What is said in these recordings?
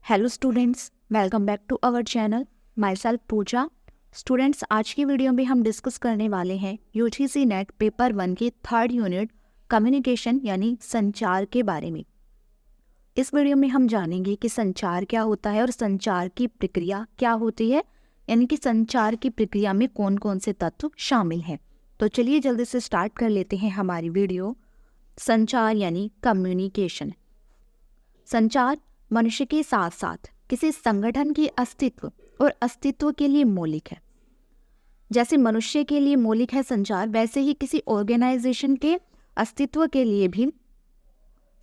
Hello students, welcome back to our channel. Myself Puja. Students, आज की video में हम डिस्कस करने वाले हैं यूजीसी नेट पेपर 1 की 3rd यूनिट कम्युनिकेशन यानी संचार के बारे में। इस वीडियो में हम जानेंगे कि संचार क्या होता है और संचार की प्रक्रिया क्या होती है, यानी कि संचार की प्रक्रिया में कौन कौन से तत्व शामिल हैं। तो चलिए जल्दी से स्टार्ट कर लेते हैं हमारी वीडियो। संचार यानी कम्युनिकेशन। संचार मनुष्य के साथ साथ किसी संगठन के अस्तित्व और अस्तित्व के लिए मौलिक है। जैसे मनुष्य के लिए मौलिक है संचार, वैसे ही किसी ऑर्गेनाइजेशन के अस्तित्व के लिए भी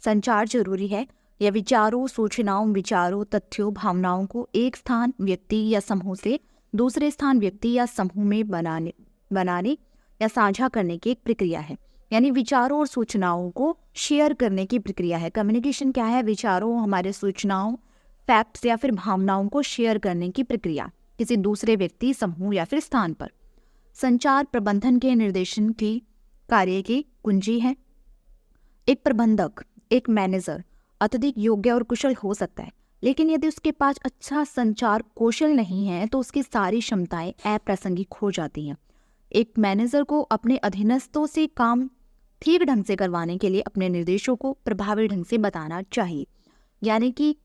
संचार जरूरी है। यह विचारों, तथ्यों, भावनाओं को एक स्थान, व्यक्ति या समूह से दूसरे स्थान, व्यक्ति या समूह में बनाने या साझा करने की एक प्रक्रिया है। यानी विचारों और सूचनाओं को शेयर करने की प्रक्रिया है। कम्युनिकेशन क्या है? विचारों, हमारे सूचनाओं, फैक्ट्स या फिर भावनाओं को शेयर करने की प्रक्रिया किसी दूसरे व्यक्ति, समूह या फिर स्थान पर। संचार प्रबंधन के निर्देशन की कार्य की कुंजी है। एक प्रबंधक, एक मैनेजर अत्यधिक योग्य और कुशल हो सकता है, लेकिन यदि उसके पास अच्छा संचार कौशल नहीं है तो उसकी सारी क्षमताएं अप्रासंगिक हो जाती हैं। एक मैनेजर को अपने अधीनस्थों से काम ठीक ढंग से करवाने के लिए अपने निर्देशों को प्रभावी ढंग से बताना चाहिए। यानी कि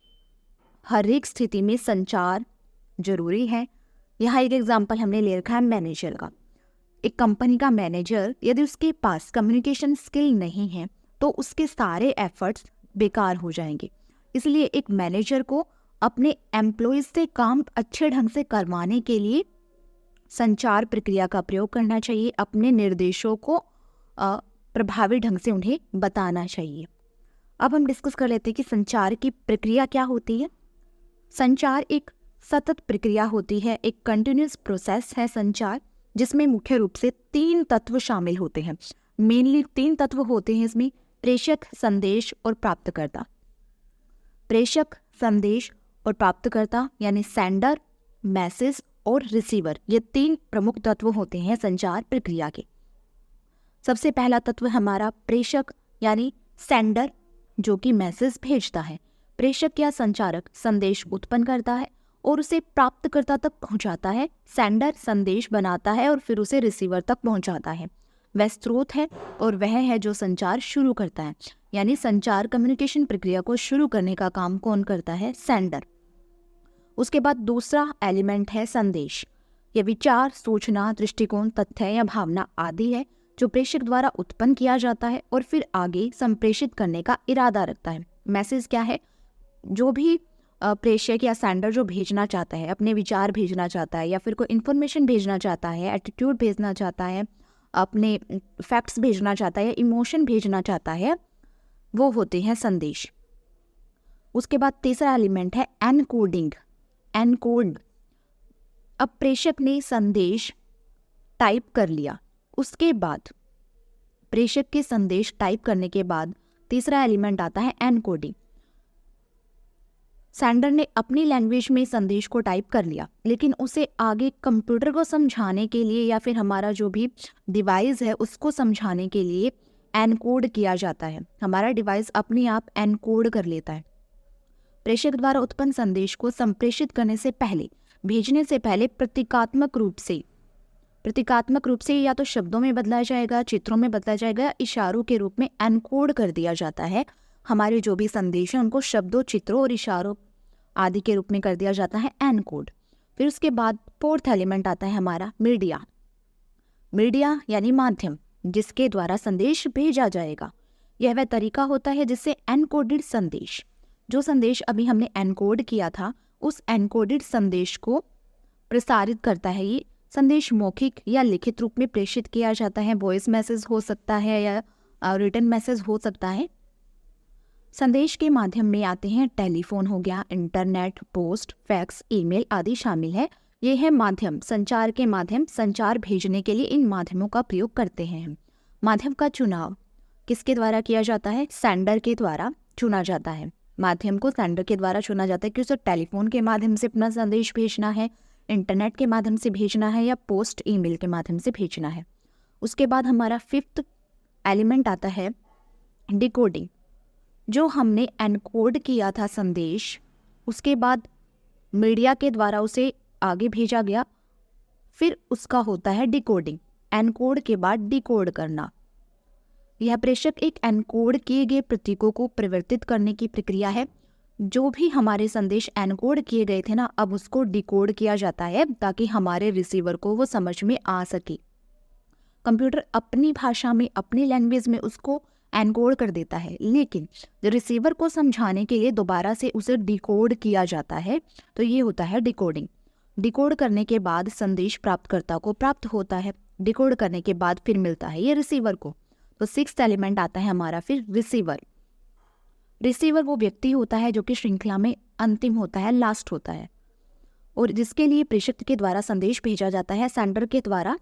हर एक स्थिति में संचार जरूरी है। यहाँ एक एग्जाम्पल हमने ले रखा है मैनेजर का। एक कंपनी का मैनेजर, यदि उसके पास कम्युनिकेशन स्किल नहीं है तो उसके सारे एफर्ट्स बेकार हो जाएंगे। इसलिए एक मैनेजर को अपने एम्प्लॉयज से काम अच्छे ढंग से करवाने के लिए संचार प्रक्रिया का प्रयोग करना चाहिए। अपने निर्देशों को प्रभावी ढंग से उन्हें बताना चाहिए। अब हम डिस्कस कर लेते हैं कि संचार की प्रक्रिया क्या होती है। संचार एक सतत प्रक्रिया होती है, एक कंटिन्यूअस प्रोसेस है संचार, जिसमें मुख्य रूप से 3 तत्व शामिल होते हैं। मेनली 3 तत्व होते हैं इसमें: प्रेषक, संदेश और प्राप्तकर्ता। प्रेषक, संदेश और प्राप्तकर्ता यानी सेंडर, मैसेज और रिसीवर, ये 3 प्रमुख तत्व होते हैं संचार प्रक्रिया के। सबसे पहला तत्व हमारा प्रेषक यानी सेंडर, जो कि मैसेज भेजता है। प्रेषक या संचारक संदेश उत्पन्न करता है और उसे प्राप्तकर्ता तक पहुंचाता है। सेंडर संदेश बनाता है और फिर उसे रिसीवर तक पहुंचाता है। वह स्रोत है और वह है जो संचार शुरू करता है। यानी संचार कम्युनिकेशन प्रक्रिया को शुरू करने का काम कौन करता है? सेंडर। उसके बाद दूसरा एलिमेंट है संदेश। यह विचार, सूचना, दृष्टिकोण, तथ्य या भावना आदि है जो प्रेषक द्वारा उत्पन्न किया जाता है और फिर आगे संप्रेषित करने का इरादा रखता है। मैसेज क्या है? जो भी प्रेषक या सेंडर जो भेजना चाहता है, अपने विचार भेजना चाहता है या फिर कोई इन्फॉर्मेशन भेजना चाहता है, एटीट्यूड भेजना चाहता है, अपने फैक्ट्स भेजना चाहता है, इमोशन भेजना चाहता है, वो होते हैं संदेश। उसके बाद तीसरा एलिमेंट है एनकोडिंग। एनकोड। अब प्रेषक ने संदेश टाइप कर लिया, उसके बाद प्रेषक के संदेश टाइप करने के बाद तीसरा एलिमेंट आता है एनकोडिंग। सेंडर ने अपनी लैंग्वेज में संदेश को टाइप कर लिया, लेकिन उसे आगे कंप्यूटर को समझाने के लिए या फिर हमारा जो भी डिवाइस है उसको समझाने के लिए एनकोड किया जाता है। हमारा डिवाइस अपने आप एनकोड कर लेता है। प्रेषक द्वारा उत्पन्न संदेश को संप्रेषित करने से पहले, भेजने से पहले प्रतीकात्मक रूप से या तो शब्दों में बदला जाएगा, चित्रों में बदला जाएगा, इशारों के रूप में एनकोड कर दिया जाता है। हमारे जो भी संदेश हैं उनको शब्दों, चित्रों और इशारों आदि के रूप में कर दिया जाता है एनकोड। फिर उसके बाद 4th एलिमेंट आता है हमारा मीडिया। मीडिया यानी माध्यम जिसके द्वारा संदेश भेजा जाएगा। यह वह तरीका होता है जिससे एनकोडेड संदेश, जो संदेश अभी हमने एनकोड किया था, उस एनकोडेड संदेश को प्रसारित करता है। ये संदेश मौखिक या लिखित रूप में प्रेषित किया जाता है। वॉइस मैसेज हो सकता है या रिटन मैसेज हो सकता है। संदेश के माध्यम में आते हैं टेलीफोन हो गया, इंटरनेट, पोस्ट, फैक्स, ईमेल आदि शामिल है। ये है माध्यम, संचार के माध्यम। संचार भेजने के लिए इन माध्यमों का प्रयोग करते हैं हम। माध्यम का चुनाव किसके द्वारा किया जाता है? सेंडर के द्वारा चुना जाता है। माध्यम को सेंडर के द्वारा चुना जाता है कि उसे टेलीफोन के माध्यम से अपना संदेश भेजना है, इंटरनेट के माध्यम से भेजना है या पोस्ट, ईमेल के माध्यम से भेजना है। उसके बाद हमारा 5th एलिमेंट आता है डिकोडिंग। जो हमने एनकोड किया था संदेश, उसके बाद मीडिया के द्वारा उसे आगे भेजा गया। फिर उसका होता है डिकोडिंग, एनकोड के बाद डिकोड करना। यह प्रेषक एक एनकोड किए गए प्रतीकों को परिवर्तित करने की प्रक्रिया है। जो भी हमारे संदेश एनकोड किए गए थे ना, अब उसको डिकोड किया जाता है ताकि हमारे रिसीवर को वो समझ में आ सके। कंप्यूटर अपनी भाषा में, अपनी लैंग्वेज में उसको एनकोड कर देता है, लेकिन रिसीवर को समझाने के लिए दोबारा से उसे डिकोड किया जाता है। तो ये होता है डिकोडिंग। डिकोड करने के बाद संदेश प्राप्तकर्ता को प्राप्त होता है। डिकोड करने के बाद फिर मिलता है ये रिसीवर को। तो 6th एलिमेंट आता है हमारा फिर रिसीवर। रिसीवर वो व्यक्ति होता है जो कि श्रृंखला में अंतिम होता है, लास्ट होता है, और जिसके लिए प्रेषक के द्वारा संदेश भेजा जाता है। सेंडर के द्वारा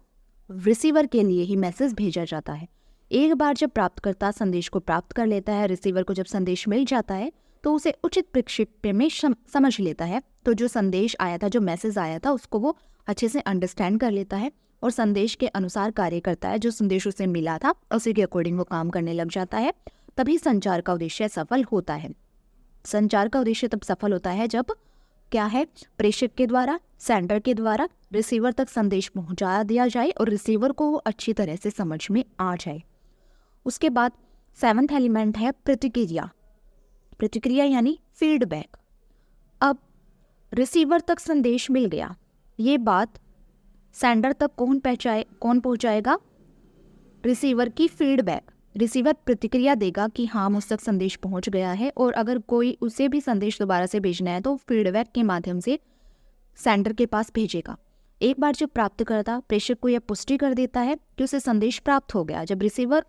रिसीवर के लिए ही मैसेज भेजा जाता है। एक बार जब प्राप्तकर्ता संदेश को प्राप्त कर लेता है, रिसीवर को जब संदेश मिल जाता है, तो उसे उचित प्रक्षेप्य में समझ लेता है। तो जो संदेश आया था, जो मैसेज आया था, उसको वो अच्छे से अंडरस्टैंड कर लेता है और संदेश के अनुसार कार्य करता है। जो संदेश उसे मिला था उसी के अकॉर्डिंग वो काम करने लग जाता है। तभी संचार का उद्देश्य सफल होता है। संचार का उद्देश्य तब सफल होता है जब क्या है, प्रेषक के द्वारा, सेंडर के द्वारा रिसीवर तक संदेश पहुंचा दिया जाए और रिसीवर को वो अच्छी तरह से समझ में आ जाए। उसके बाद 7th एलिमेंट है प्रतिक्रिया। प्रतिक्रिया यानी फीडबैक। अब रिसीवर तक संदेश मिल गया, ये बात सेंडर तक कौन पहुंचाएगा? रिसीवर की फीडबैक। रिसीवर प्रतिक्रिया देगा कि हाँ, मुझ तक संदेश पहुंच गया है, और अगर कोई उसे भी संदेश दोबारा से भेजना है तो फीडबैक के माध्यम से सेंडर के पास भेजेगा। एक बार जब प्राप्तकर्ता प्रेषक को यह पुष्टि कर देता है कि उसे संदेश प्राप्त हो गया, जब रिसीवर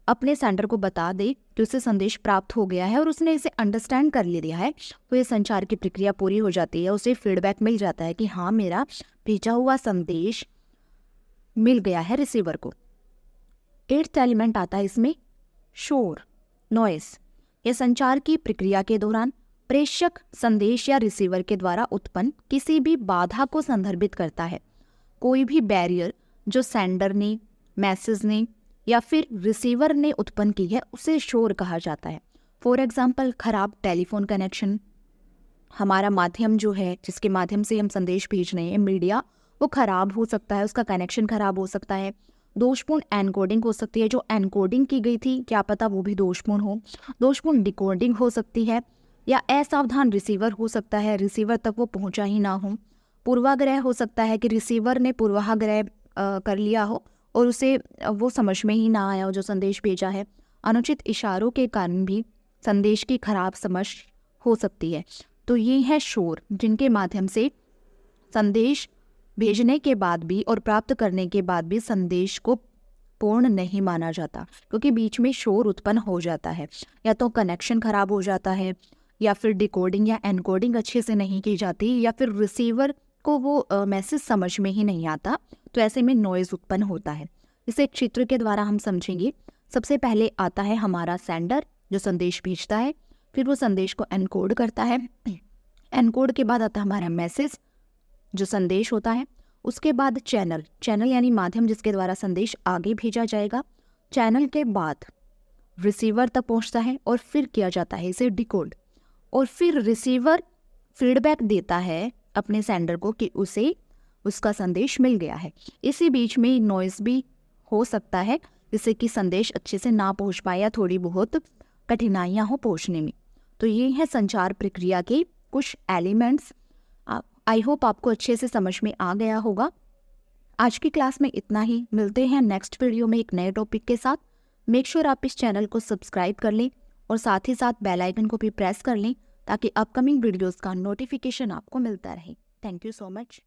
अपने सेंडर को बता दे कि उसे संदेश प्राप्त हो गया है और उसने इसे अंडरस्टैंड कर लिया है, तो ये संचार की प्रक्रिया पूरी हो जाती है। उसे फीडबैक मिल जाता है कि हाँ, मेरा भेजा हुआ संदेश मिल गया है रिसीवर को। 8th एलिमेंट आता है इसमें शोर, नॉइस। यह संचार की प्रक्रिया के दौरान प्रेषक संदेश या रिसीवर के द्वारा उत्पन्न किसी भी बाधा को संदर्भित करता है। कोई भी बैरियर जो सेंडर ने, मैसेज ने या फिर रिसीवर ने उत्पन्न की है, उसे शोर कहा जाता है। फॉर एग्जाम्पल, खराब टेलीफोन कनेक्शन, हमारा माध्यम जो है जिसके माध्यम से हम संदेश भेज रहे हैं, मीडिया, वो खराब हो सकता है, उसका कनेक्शन खराब हो सकता है। दोषपूर्ण एनकोडिंग हो सकती है, जो एनकोडिंग की गई थी क्या पता वो भी दोषपूर्ण हो। दोषपूर्ण डिकोडिंग हो सकती है, या असावधान रिसीवर हो सकता है, रिसीवर तक वो पहुंचा ही ना हो। पूर्वाग्रह हो सकता है कि रिसीवर ने पूर्वाग्रह कर लिया हो और उसे वो समझ में ही ना आया हो जो संदेश भेजा है। अनुचित इशारों के कारण भी संदेश की खराब समझ हो सकती है। तो ये है शोर, जिनके माध्यम से संदेश भेजने के बाद भी और प्राप्त करने के बाद भी संदेश को पूर्ण नहीं माना जाता, क्योंकि बीच में शोर उत्पन्न हो जाता है। या तो कनेक्शन खराब हो जाता है, या फिर डिकोडिंग या एनकोडिंग अच्छे से नहीं की जाती, या फिर रिसीवर को वो मैसेज समझ में ही नहीं आता। तो ऐसे में नॉइज़ उत्पन्न होता है। इसे एक चित्र के द्वारा हम समझेंगे। सबसे पहले आता है हमारा सेंडर जो संदेश भेजता है, फिर वो संदेश को एनकोड करता है। एनकोड के बाद आता है हमारा मैसेज जो संदेश होता है। उसके बाद चैनल, चैनल यानी माध्यम जिसके द्वारा संदेश आगे भेजा जाएगा। चैनल के बाद रिसीवर तक पहुंचता है और फिर किया जाता है इसे डिकोड, और फिर रिसीवर फीडबैक देता है अपने सेंडर को कि उसे उसका संदेश मिल गया है। इसी बीच में नॉइज़ भी हो सकता है, जिससे कि संदेश अच्छे से ना पहुंच पाए या थोड़ी बहुत कठिनाइयां हो पहुंचने में। तो ये है संचार प्रक्रिया के कुछ एलिमेंट्स। आई होप आपको अच्छे से समझ में आ गया होगा। आज की क्लास में इतना ही। मिलते हैं नेक्स्ट वीडियो में एक नए टॉपिक के साथ। मेक श्योर आप इस चैनल को सब्सक्राइब कर लें और साथ ही साथ बेल आइकन को भी प्रेस कर लें ताकि अपकमिंग वीडियोस का नोटिफिकेशन आपको मिलता रहे। Thank you so much.